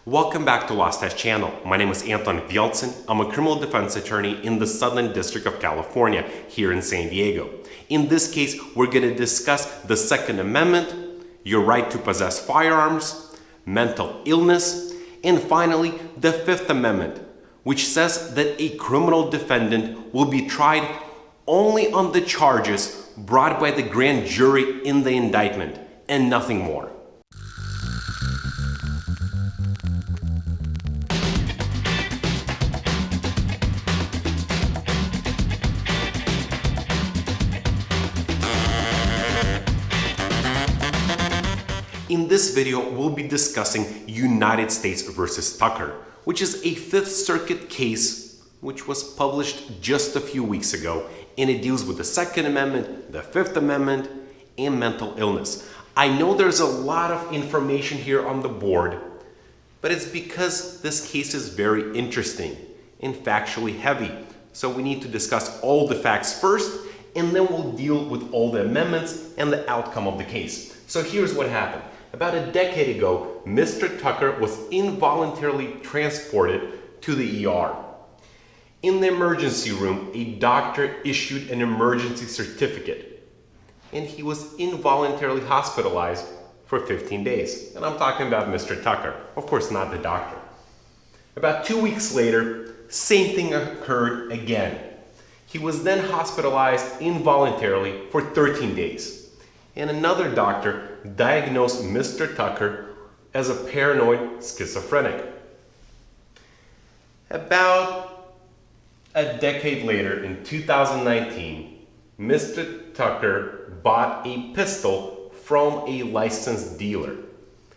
Welcome back to Lost Test Channel. My name is Anton Vieltsin. I'm a criminal defense attorney in the Southern District of California here in San Diego. In this case, we're going to discuss the Second Amendment, your right to possess firearms, mental illness, and finally, the Fifth Amendment, which says that a criminal defendant will be tried only on the charges brought by the grand jury in the indictment and nothing more. In this video, we'll be discussing United States versus Tucker, which is a Fifth Circuit case which was published just a few weeks ago, and it deals with the Second Amendment, the Fifth Amendment, and mental illness. I know there's a lot of information here on the board, but it's because this case is very interesting and factually heavy. So we need to discuss all the facts first, and then we'll deal with all the amendments and the outcome of the case. So here's what happened. About a decade ago, Mr. Tucker was involuntarily transported to the ER. In the emergency room, a doctor issued an emergency certificate, and he was involuntarily hospitalized for 15 days. And I'm talking about Mr. Tucker, of course not the doctor. About 2 weeks later, same thing occurred again. He was then hospitalized involuntarily for 13 days. And another doctor diagnosed Mr. Tucker as a paranoid schizophrenic. About a decade later, in 2019, Mr. Tucker bought a pistol from a licensed dealer.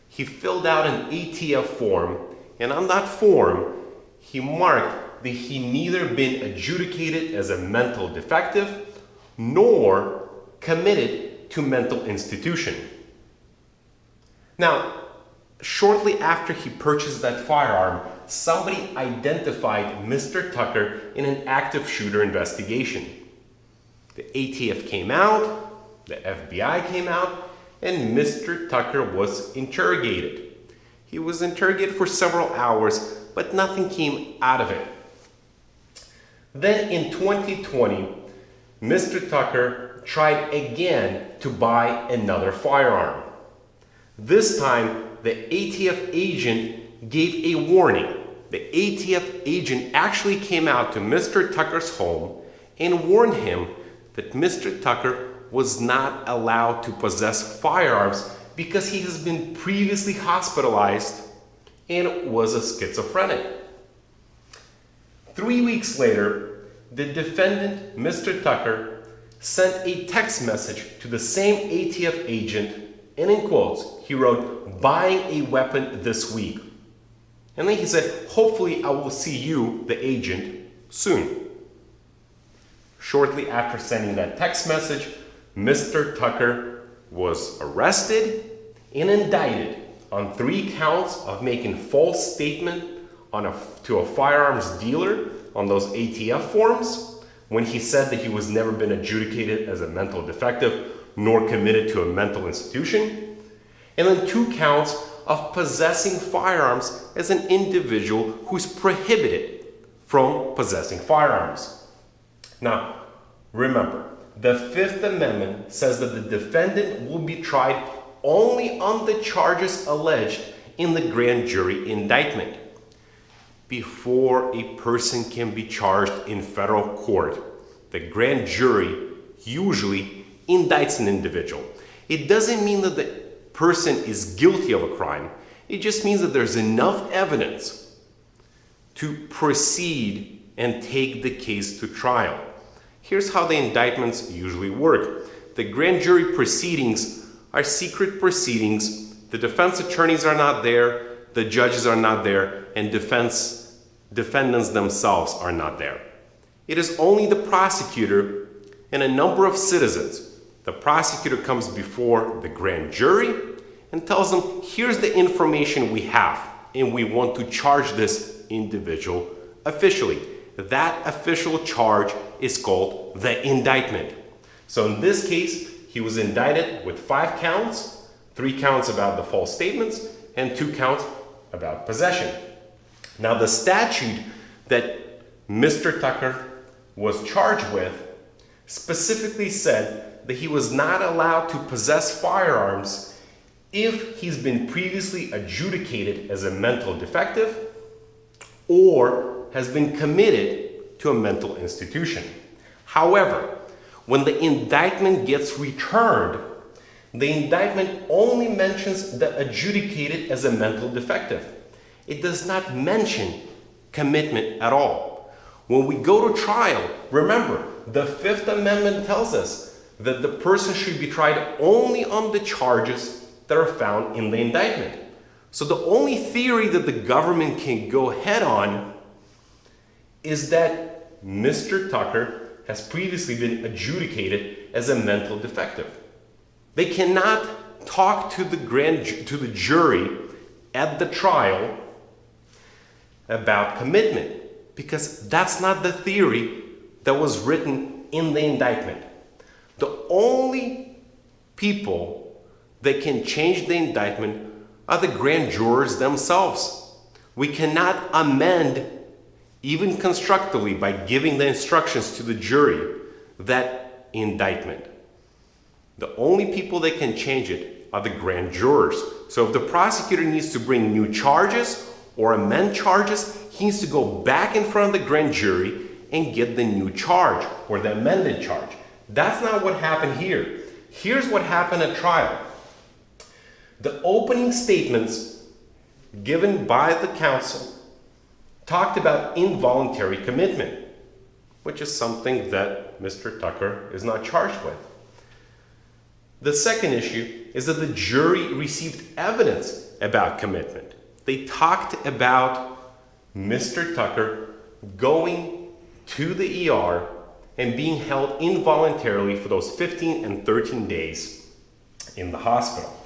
He filled out an ATF form, and on that form, he marked that he neither been adjudicated as a mental defective nor committed to mental institution. Now, shortly after he purchased that firearm, somebody identified Mr. Tucker in an active shooter investigation. The ATF came out, the FBI came out, and Mr. Tucker was interrogated. He was interrogated for several hours, but nothing came out of it. Then in 2020, Mr. Tucker tried again to buy another firearm. This time, the ATF agent gave a warning. The ATF agent actually came out to Mr. Tucker's home and warned him that Mr. Tucker was not allowed to possess firearms because he has been previously hospitalized and was a schizophrenic. 3 weeks later, the defendant, Mr. Tucker, sent a text message to the same ATF agent, and in quotes, he wrote, "Buying a weapon this week." And then he said, "Hopefully I will see you, the agent, soon." Shortly after sending that text message, Mr. Tucker was arrested and indicted on 3 counts of making false statement to a firearms dealer on those ATF forms, when he said that he was never been adjudicated as a mental defective nor committed to a mental institution, and then 2 counts of possessing firearms as an individual who's prohibited from possessing firearms. Now, remember, the Fifth Amendment says that the defendant will be tried only on the charges alleged in the grand jury indictment. Before a person can be charged in federal court, the grand jury usually indicts an individual. It doesn't mean that the person is guilty of a crime. It just means that there's enough evidence to proceed and take the case to trial. Here's how the indictments usually work. The grand jury proceedings are secret proceedings. The defense attorneys are not there, the judges are not there, and defendants themselves are not there. It is only the prosecutor and a number of citizens. The prosecutor comes before the grand jury and tells them, here's the information we have, and we want to charge this individual officially. That official charge is called the indictment. So in this case, he was indicted with 5 counts, 3 counts about the false statements, and 2 counts about possession. Now, the statute that Mr. Tucker was charged with specifically said that he was not allowed to possess firearms if he's been previously adjudicated as a mental defective or has been committed to a mental institution. However, when the indictment gets returned, the indictment only mentions the adjudicated as a mental defective. It does not mention commitment at all. When we go to trial, remember, the Fifth Amendment tells us that the person should be tried only on the charges that are found in the indictment. So the only theory that the government can go ahead on is that Mr. Tucker has previously been adjudicated as a mental defective. They cannot talk to the jury at the trial about commitment, because that's not the theory that was written in the indictment. The only people that can change the indictment are the grand jurors themselves. We cannot amend, even constructively, by giving the instructions to the jury, that indictment. The only people that can change it are the grand jurors. So if the prosecutor needs to bring new charges or amend charges, he needs to go back in front of the grand jury and get the new charge or the amended charge. That's not what happened here. Here's what happened at trial. The opening statements given by the counsel talked about involuntary commitment, which is something that Mr. Tucker is not charged with. The second issue is that the jury received evidence about commitment. They talked about Mr. Tucker going to the ER and being held involuntarily for those 15 and 13 days in the hospital.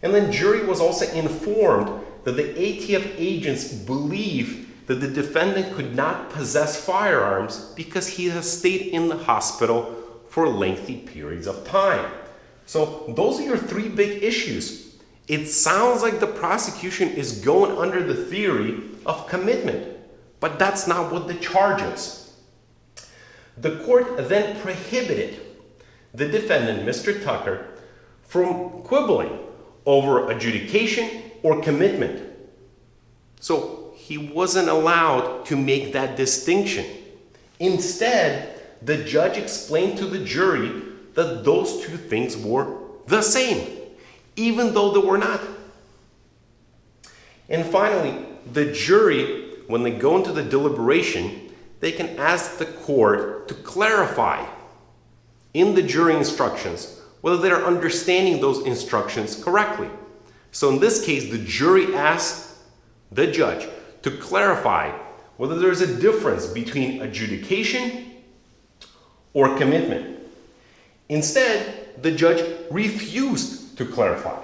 And then jury was also informed that the ATF agents believe that the defendant could not possess firearms because he has stayed in the hospital for lengthy periods of time. So those are your three big issues. It sounds like the prosecution is going under the theory of commitment, but that's not what the charge is. The court then prohibited the defendant, Mr. Tucker, from quibbling over adjudication or commitment. So he wasn't allowed to make that distinction. Instead, the judge explained to the jury that those two things were the same, even though they were not. And finally, the jury, when they go into the deliberation, they can ask the court to clarify in the jury instructions whether they're understanding those instructions correctly. So in this case, the jury asked the judge to clarify whether there's a difference between adjudication or commitment. Instead, the judge refused to clarify.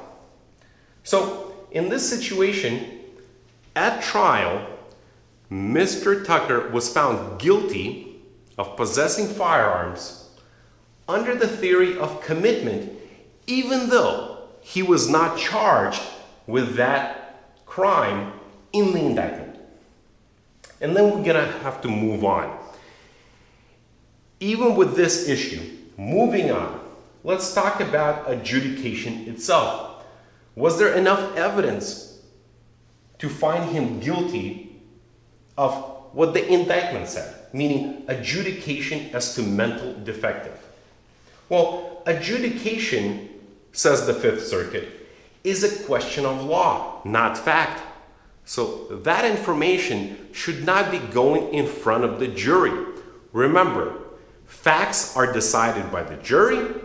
So in this situation, at trial, Mr. Tucker was found guilty of possessing firearms under the theory of commitment, even though he was not charged with that crime in the indictment. And then we're gonna have to move on. Even with this issue, moving on, let's talk about adjudication itself. Was there enough evidence to find him guilty of what the indictment said, meaning adjudication as to mental defective? Well, adjudication, says the Fifth Circuit, is a question of law, not fact. So that information should not be going in front of the jury. Remember, facts are decided by the jury,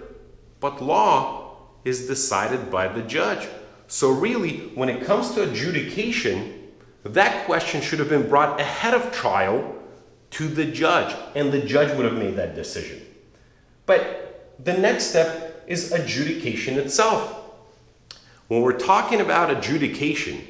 but law is decided by the judge. So really, when it comes to adjudication, that question should have been brought ahead of trial to the judge, and the judge would have made that decision. But the next step is adjudication itself. When we're talking about adjudication,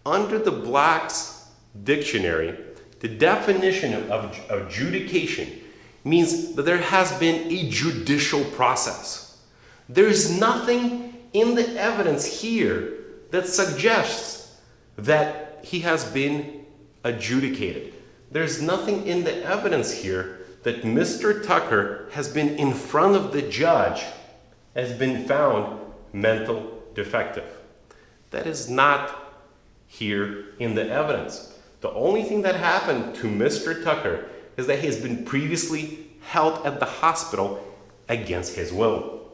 under the Black's dictionary, the definition of adjudication means that there has been a judicial process. There is nothing in the evidence here that suggests that he has been adjudicated. There's nothing in the evidence here that Mr. Tucker has been in front of the judge, has been found mental defective. That is not here in the evidence. The only thing that happened to Mr. Tucker is that he has been previously held at the hospital against his will.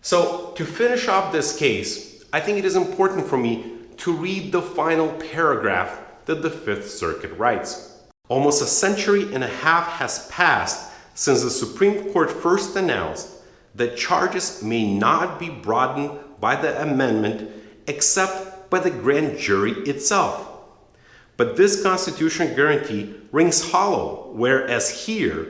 So to finish off this case, I think it is important for me to read the final paragraph that the Fifth Circuit writes. Almost a century and a half has passed since the Supreme Court first announced that charges may not be broadened by the amendment except by the grand jury itself. But this constitutional guarantee rings hollow, whereas here,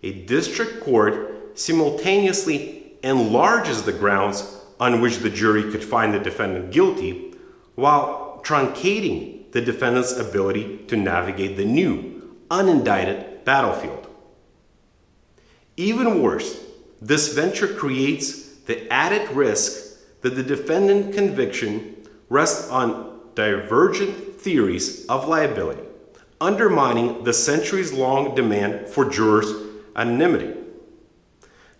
a district court simultaneously enlarges the grounds on which the jury could find the defendant guilty, while truncating the defendant's ability to navigate the new, unindicted battlefield. Even worse, this venture creates the added risk that the defendant conviction rests on divergent theories of liability, undermining the centuries-long demand for jurors' anonymity.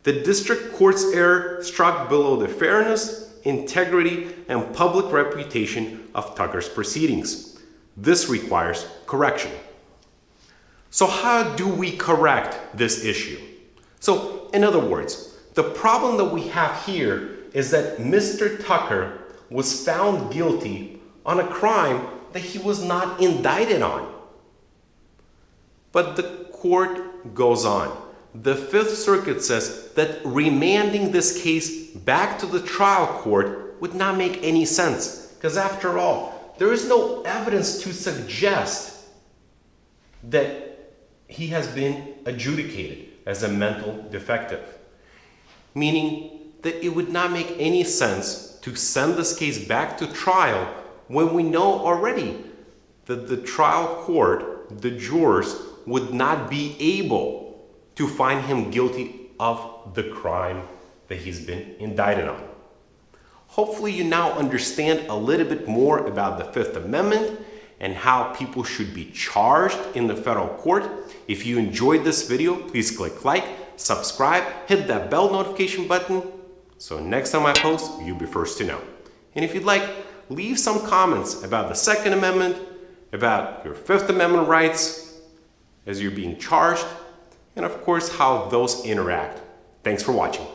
The district court's error struck below the fairness, integrity, and public reputation of Tucker's proceedings. This requires correction. So how do we correct this issue? So, in other words, the problem that we have here is that Mr. Tucker was found guilty on a crime that he was not indicted on. But the court goes on. The Fifth Circuit says that remanding this case back to the trial court would not make any sense, because after all, there is no evidence to suggest that he has been adjudicated as a mental defective, meaning that it would not make any sense to send this case back to trial when we know already that the trial court, the jurors, would not be able to find him guilty of the crime that he's been indicted on. Hopefully you now understand a little bit more about the Fifth Amendment and how people should be charged in the federal court. If you enjoyed this video, please click like, subscribe, hit that bell notification button, so next time I post, you'll be first to know. And if you'd like, leave some comments about the Second Amendment, about your Fifth Amendment rights as you're being charged, and of course how those interact. Thanks for watching.